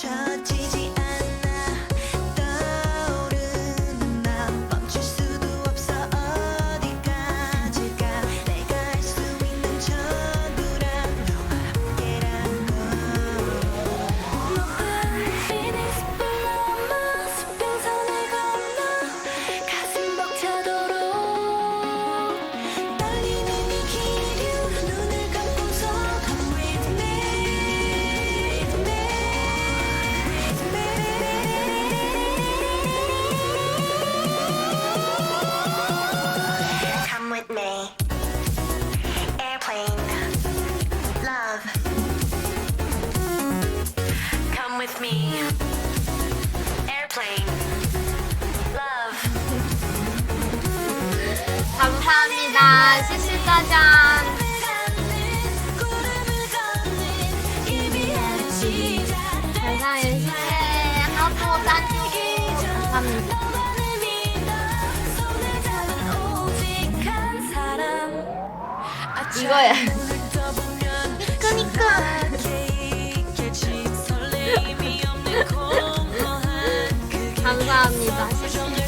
멈춰지지 않아 떠오르는 나 멈출 수도 없어 어디까지가 내가 할 수 있는 전부란 너와 함께란 걸 Feelings 불러마 수평선을 건너 가슴 벅차도록 떨리는 이 기류 눈을 감고서 Come with me Come with me. Airplane. Love. Come with me. Airplane. Love. 감사합니다. 시시짜잔. 세상에 시시해. 하도 따지고. 감사합니다. 이거야. 그니까. 감사합니다.